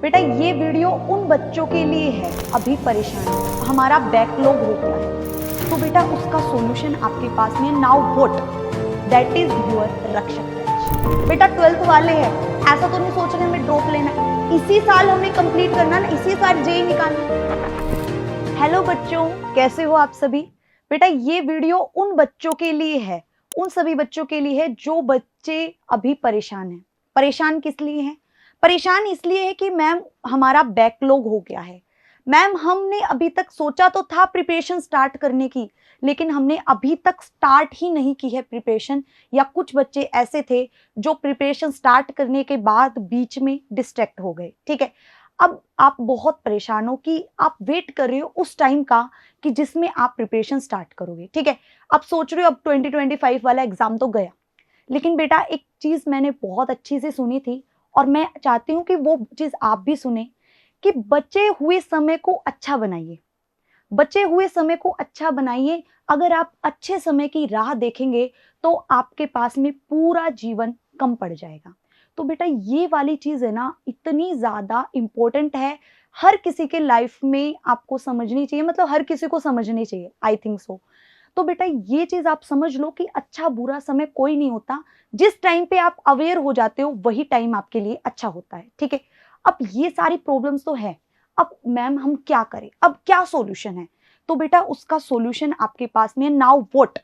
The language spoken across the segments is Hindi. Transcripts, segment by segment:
बेटा ये वीडियो उन बच्चों के लिए है अभी परेशान है, हमारा बैकलॉग हो गया है, तो बेटा उसका सॉल्यूशन आपके पास में now what, that is your रक्षक बैच। बेटा 12th वाले हैं, ऐसा तो नहीं सोच रहे हमें ड्रॉप लेना, इसी साल हमें कंप्लीट करना ना, इसी साल जेई निकालना। हेलो बच्चों, कैसे हो आप सभी। बेटा ये वीडियो उन बच्चों के लिए है, उन सभी बच्चों के लिए है जो बच्चे अभी परेशान हैं। परेशान किस लिए हैं? परेशान इसलिए है कि मैम हमारा बैकलॉग हो गया है। मैम हमने अभी तक सोचा तो था प्रिपरेशन स्टार्ट करने की, लेकिन हमने अभी तक स्टार्ट ही नहीं की है प्रिपरेशन, या कुछ बच्चे ऐसे थे जो प्रिपरेशन स्टार्ट करने के बाद बीच में डिस्ट्रैक्ट हो गए। ठीक है, अब आप बहुत परेशान हो कि आप वेट कर रहे हो उस टाइम का कि जिसमें आप प्रिपरेशन स्टार्ट करोगे। ठीक है, अब सोच रहे हो अब 2025 वाला एग्जाम तो गया, लेकिन बेटा एक चीज मैंने बहुत अच्छी से सुनी थी और मैं चाहती हूँ कि वो चीज आप भी सुने कि बचे हुए समय को अच्छा बनाइए, बचे हुए समय को अच्छा बनाइए। अगर आप अच्छे समय की राह देखेंगे तो आपके पास में पूरा जीवन कम पड़ जाएगा। तो बेटा ये वाली चीज है ना, इतनी ज्यादा इंपॉर्टेंट है, हर किसी के लाइफ में आपको समझनी चाहिए, मतलब हर किसी को समझनी चाहिए, आई थिंक सो। तो बेटा ये चीज आप समझ लो कि अच्छा बुरा समय कोई नहीं होता, जिस टाइम पे आप अवेयर हो जाते हो वही टाइम आपके लिए अच्छा होता है। ठीक है, अब ये सारी प्रॉब्लम्स तो है, अब मैम हम क्या करें, अब क्या सॉल्यूशन है? तो बेटा उसका सॉल्यूशन आपके पास में now what,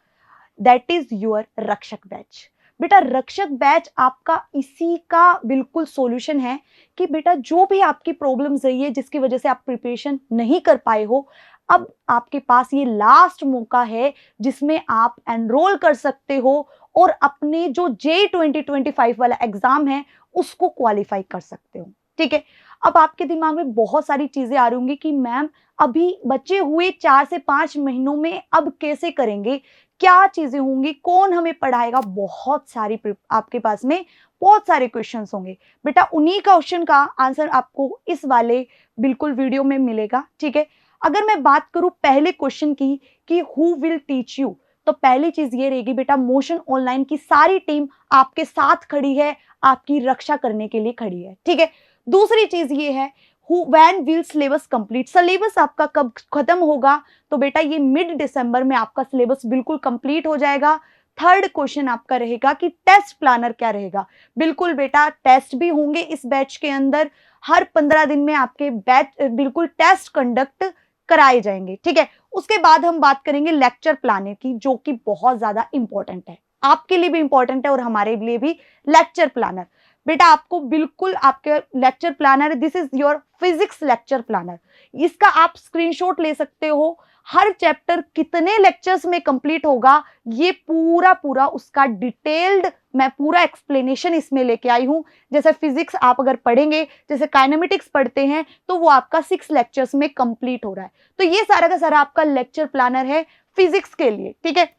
that is your रक्षक बैच। बेटा रक्षक बैच आपका इसी का बिल्कुल सॉल्यूशन है कि बेटा जो भी आपकी प्रॉब्लम्स रही है जिसकी वजह से आप प्रिपरेशन नहीं कर पाए हो, अब आपके पास ये लास्ट मौका है जिसमें आप एनरोल कर सकते हो और अपने जो जेई 2025 वाला एग्जाम है उसको क्वालिफाई कर सकते हो। ठीक है, अब आपके दिमाग में बहुत सारी चीजें आ रही होंगी कि मैम अभी बचे हुए 4 से 5 महीनों में अब कैसे करेंगे, क्या चीजें होंगी, कौन हमें पढ़ाएगा, बहुत सारी आपके पास में बहुत सारे क्वेश्चंस होंगे। बेटा उन्हीं क्वेश्चन का आंसर आपको इस वाले बिल्कुल वीडियो में मिलेगा। ठीक है, अगर मैं बात करूं पहले क्वेश्चन की कि हु विल टीच यू, तो पहली चीज ये रहेगी बेटा मोशन ऑनलाइन की सारी टीम आपके साथ खड़ी है, आपकी रक्षा करने के लिए खड़ी है। ठीक है, दूसरी चीज ये है when will syllabus complete, syllabus आपका कब खत्म होगा, तो बेटा ये मिड दिसंबर में आपका सिलेबस बिल्कुल कंप्लीट हो जाएगा। थर्ड क्वेश्चन आपका रहेगा कि टेस्ट प्लानर क्या रहेगा। बिल्कुल बेटा टेस्ट भी होंगे इस बैच के अंदर, हर 15 दिन में आपके बैच बिल्कुल टेस्ट कंडक्ट कराए जाएंगे। ठीक है, उसके बाद हम बात करेंगे लेक्चर प्लानर की, जो कि बहुत ज्यादा इंपॉर्टेंट है, आपके लिए भी इंपॉर्टेंट है और हमारे लिए भी। लेक्चर प्लानर बेटा आपको बिल्कुल आपके lecture planner, this is your physics lecture planner, इसका आप स्क्रीनशॉट ले सकते हो। हर चैप्टर कितने लेक्चर्स में कंप्लीट होगा ये पूरा पूरा उसका डिटेल्ड मैं पूरा एक्सप्लेनेशन इसमें लेके आई हूं। जैसे फिजिक्स आप अगर पढ़ेंगे, जैसे काइनेमेटिक्स पढ़ते हैं, तो वो आपका 6 लेक्चर्स में कंप्लीट हो रहा है। तो ये सारा का सारा आपका लेक्चर प्लानर है फिजिक्स के लिए। ठीक है,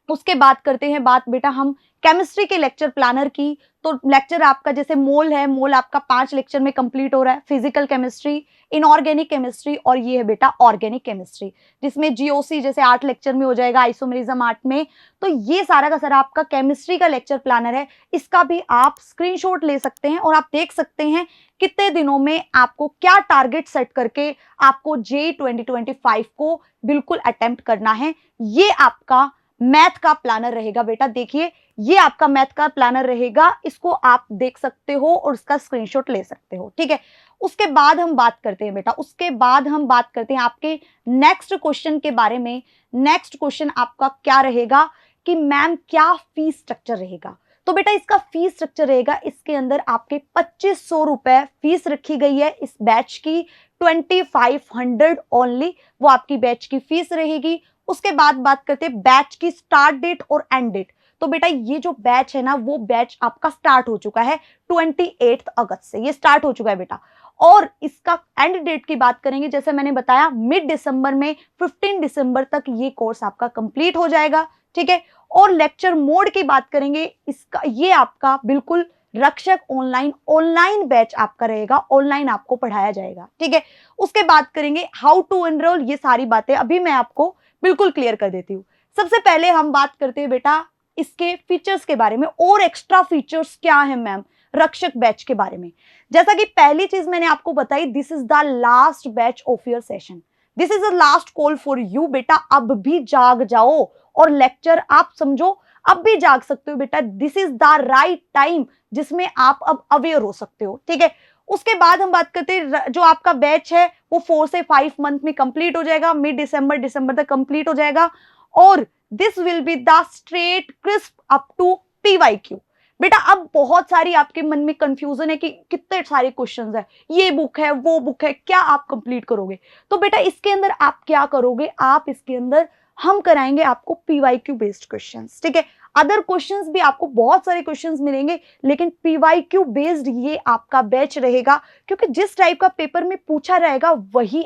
उसके बाद करते हैं बात बेटा हम केमिस्ट्री के लेक्चर प्लानर की। तो लेक्चर आपका जैसे मोल है, मोल आपका 5 लेक्चर में कंप्लीट हो रहा है, फिजिकल केमिस्ट्री, इनऑर्गेनिक केमिस्ट्री और ये है बेटा ऑर्गेनिक केमिस्ट्री, जिसमें जीओसी जैसे 8 लेक्चर में हो जाएगा, आइसोमेरिज्म 8 में। तो ये सारा का सारा आपका केमिस्ट्री का लेक्चर प्लानर है, इसका भी आप स्क्रीनशॉट ले सकते हैं और आप देख सकते हैं कितने दिनों में आपको क्या टारगेट सेट करके आपको जेई 2025 को बिल्कुल अटेम्प्ट करना है। ये आपका मैथ का प्लानर रहेगा बेटा, देखिए ये आपका मैथ का प्लानर रहेगा, इसको आप देख सकते हो और उसका स्क्रीनशॉट ले सकते हो। ठीक है, उसके बाद हम बात करते हैं बेटा, उसके बाद हम बात करते हैं आपके नेक्स्ट क्वेश्चन के बारे में। नेक्स्ट क्वेश्चन आपका क्या रहेगा कि मैम क्या फीस स्ट्रक्चर रहेगा। तो बेटा इसका फीस स्ट्रक्चर रहेगा, इसके अंदर आपके 2500 रुपए फीस रखी गई है इस बैच की, 2500 ओनली वो आपकी बैच की फीस रहेगी। उसके बाद बात करते हैं बैच की स्टार्ट डेट और एंड डेट। तो बेटा ये जो बैच है ना, वो बैच आपका स्टार्ट हो चुका है 28 अगस्त से, ये स्टार्ट हो चुका है बेटा। और इसका एंड डेट की बात करेंगे, जैसे मैंने बताया मिड दिसंबर में 15 दिसंबर तक ये कोर्स आपका कंप्लीट हो जाएगा। ठीक है, और लेक्चर मोड की बात करेंगे, इसका ये आपका बिल्कुल रक्षक ऑनलाइन, ऑनलाइन बैच आपका रहेगा, ऑनलाइन आपको पढ़ाया जाएगा। ठीक है, उसके बाद करेंगे हाउ टू एनरोल, ये सारी बातें अभी मैं आपको बिल्कुल क्लियर कर देती हूँ। सबसे पहले हम बात करते हैं बेटा इसके फीचर्स के बारे में, और एक्स्ट्रा फीचर्स क्या है मैम रक्षक बैच के बारे में। जैसा कि पहली चीज मैंने आपको बताई, this is the last batch of your session, this is the last call for you. बेटा अब भी जाग जाओ और लेक्चर आप समझो, अब भी जाग सकते हो बेटा। This is the right time जिसमें आप अब अवेयर हो सकते हो, ठीक है। उसके बाद हम बात करते हैं, जो आपका बैच है वो 4 से 5 मंथ में कंप्लीट हो जाएगा, मिड दिसंबर तक कंप्लीट हो जाएगा। और this will be the straight crisp up to PYQ। बेटा अब बहुत सारी आपके मन में कंफ्यूजन है कि कितने सारे क्वेश्चंस है, ये बुक है वो बुक है, क्या आप कंप्लीट करोगे? तो बेटा इसके अंदर आप क्या करोगे, आप इसके अंदर हम कराएंगे आपको PYQ बेस्ड क्वेश्चंस, ठीक है। अदर क्वेश्चंस भी आपको बहुत सारे क्वेश्चंस मिलेंगे, लेकिन PYQ बेस्ड ये आपका बैच रहेगा, क्योंकि जिस टाइप का पेपर में पूछा रहेगा वही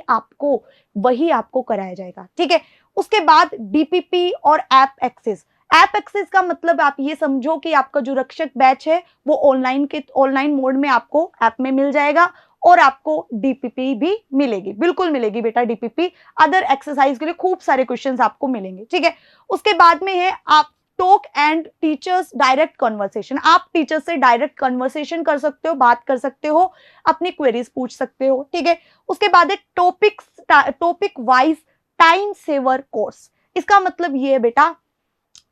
आपको कराया जाएगा, ठीक है। उसके बाद DPP और ऐप एक्सेस का मतलब आप ये समझो कि आपका जो रक्षक बैच है वो ऑनलाइन मोड में आपको ऐप में मिल जाएगा, और आपको DPP भी मिलेगी, बिल्कुल मिलेगी बेटा DPP। अदर एक्सरसाइज के लिए खूब सारे क्वेश्चंस आपको मिलेंगे, ठीक है। उसके बाद में है आप talk and teachers direct conversation. आप टीचर से डायरेक्ट कन्वर्सेशन कर सकते हो, बात कर सकते हो, अपनी क्वेरीज पूछ सकते हो, ठीक है। उसके बाद है topic wise time saver course. इसका मतलब ये है बेटा,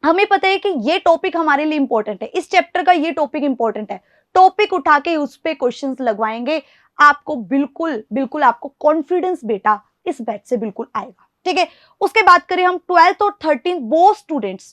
हमें पता है कि ये टॉपिक हमारे लिए इंपॉर्टेंट है, इस चैप्टर का ये टॉपिक इंपॉर्टेंट है, टॉपिक उठा के उस पे क्वेश्चंस लगवाएंगे। आपको बिल्कुल आपको कॉन्फिडेंस बेटा इस बैच से बिल्कुल आएगा, ठीक है। उसके बात करें हम 12th और 13th वो स्टूडेंट्स,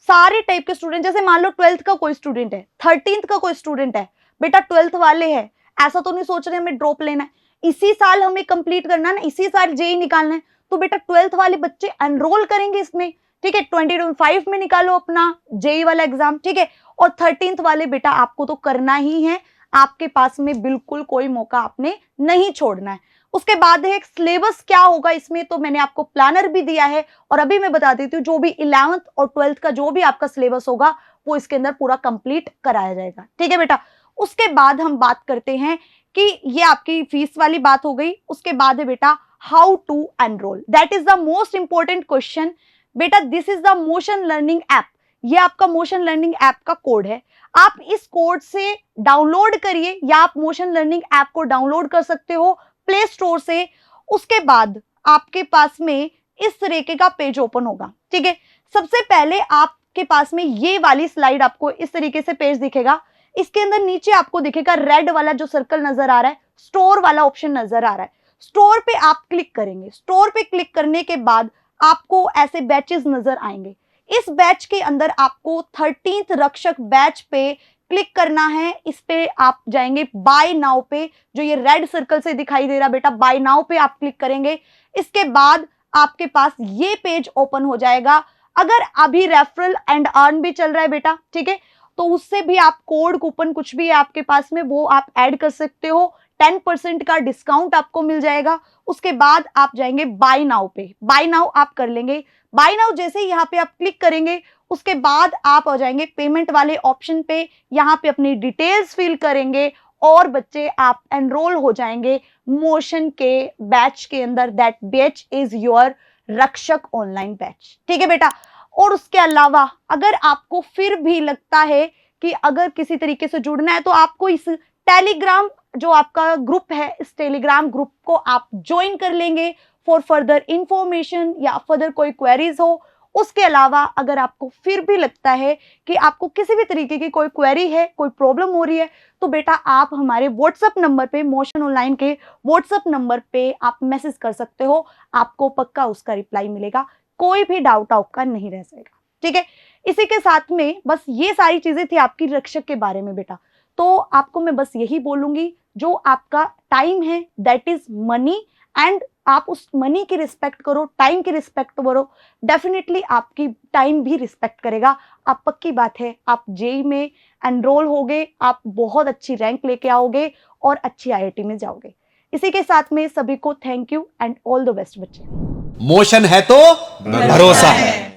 सारे टाइप के स्टूडेंट, जैसे मान लो 12th का कोई स्टूडेंट है, 13th का कोई स्टूडेंट है, बेटा 12th वाले हैं, ऐसा तो नहीं सोच रहे हमें ड्रॉप लेना है, इसी साल हमें कंप्लीट करना है ना, इसी साल जेई निकालना है, तो बेटा 12th वाले बच्चे एनरोल करेंगे इसमें, ठीक है। 2025 में निकालो अपना जेई वाला एग्जाम, ठीक है। और 13th वाले बेटा आपको तो करना ही है, आपके पास में बिल्कुल कोई मौका आपने नहीं छोड़ना है। उसके बाद है सिलेबस क्या होगा इसमें, तो मैंने आपको प्लानर भी दिया है, और अभी मैं बता देती हूँ जो भी 11th और 12th का जो भी आपका सिलेबस होगा वो इसके अंदर पूरा कंप्लीट कराया जाएगा, ठीक है बेटा। उसके बाद हम बात करते हैं कि ये आपकी फीस वाली बात हो गई। उसके बाद है बेटा how to enroll, that is the most important question बेटा। This is the Motion Learning app, ये आपका मोशन लर्निंग ऐप का कोड है, आप इस कोड से डाउनलोड करिए, या आप मोशन लर्निंग ऐप को डाउनलोड कर सकते हो प्ले स्टोर से। उसके बाद आपके पास में इस तरीके का पेज ओपन होगा, ठीक है। सबसे पहले आपके पास में ये वाली स्लाइड, आपको इस तरीके से पेज दिखेगा, इसके अंदर नीचे आपको दिखेगा रेड वाला जो सर्कल नजर आ रहा है, स्टोर वाला ऑप्शन नजर आ रहा है, स्टोर पे आप क्लिक करेंगे। स्टोर पे क्लिक करने के बाद आपको ऐसे बैचेस नजर आएंगे, इस बैच के अंदर आपको 13th रक्षक बैच पे क्लिक करना है। इस पे आप जाएंगे बाय नाउ पे, जो ये रेड सर्कल से दिखाई दे रहा बेटा, बाय नाउ पे आप क्लिक करेंगे। इसके बाद आपके पास ये पेज ओपन हो जाएगा। अगर अभी रेफरल एंड अर्न भी चल रहा है बेटा, ठीक है, तो उससे भी आप कोड कूपन कुछ भी है आपके पास में वो आप ऐड कर सकते हो, 10% का डिस्काउंट आपको मिल जाएगा। उसके बाद आप जाएंगे बाय नाउ पे, बाय नाउ आप कर लेंगे। बाय नाउ जैसे ही यहाँ पे आप क्लिक करेंगे, उसके बाद आप आ जाएंगे पेमेंट वाले ऑप्शन पे, यहाँ पे अपनी डिटेल्स फिल करेंगे और बच्चे आप एनरोल हो जाएंगे मोशन के बैच के अंदर। दैट बैच इज योर रक्षक ऑनलाइन बैच, ठीक है बेटा। और उसके अलावा अगर आपको फिर भी लगता है कि अगर किसी तरीके से जुड़ना है, तो आपको इस टेलीग्राम जो आपका ग्रुप है, इस टेलीग्राम ग्रुप को आप ज्वाइन कर लेंगे फॉर फर्दर इंफॉर्मेशन या फर्दर कोई क्वेरीज हो। उसके अलावा अगर आपको फिर भी लगता है कि आपको किसी भी तरीके की कोई क्वेरी है, कोई प्रॉब्लम हो रही है, तो बेटा आप हमारे व्हाट्सएप नंबर पे, मोशन ऑनलाइन के व्हाट्सएप नंबर पे आप मैसेज कर सकते हो, आपको पक्का उसका रिप्लाई मिलेगा, कोई भी डाउट आपका नहीं रह जाएगा, ठीक है। इसी के साथ में बस ये सारी चीजें थी आपकी रक्षक के बारे में बेटा। तो आपको मैं बस यही बोलूंगी, जो आपका टाइम है दैट इज मनी, एंड आप उस मनी की रिस्पेक्ट करो, टाइम की रिस्पेक्ट करो, डेफिनेटली आपकी टाइम भी रिस्पेक्ट करेगा। आप पक्की बात है आप जेई में एनरोल होगे, आप बहुत अच्छी रैंक लेके आओगे और अच्छी IIT में जाओगे। इसी के साथ में सभी को thank you and all the best बच्चे। मोशन है तो भरोसा है।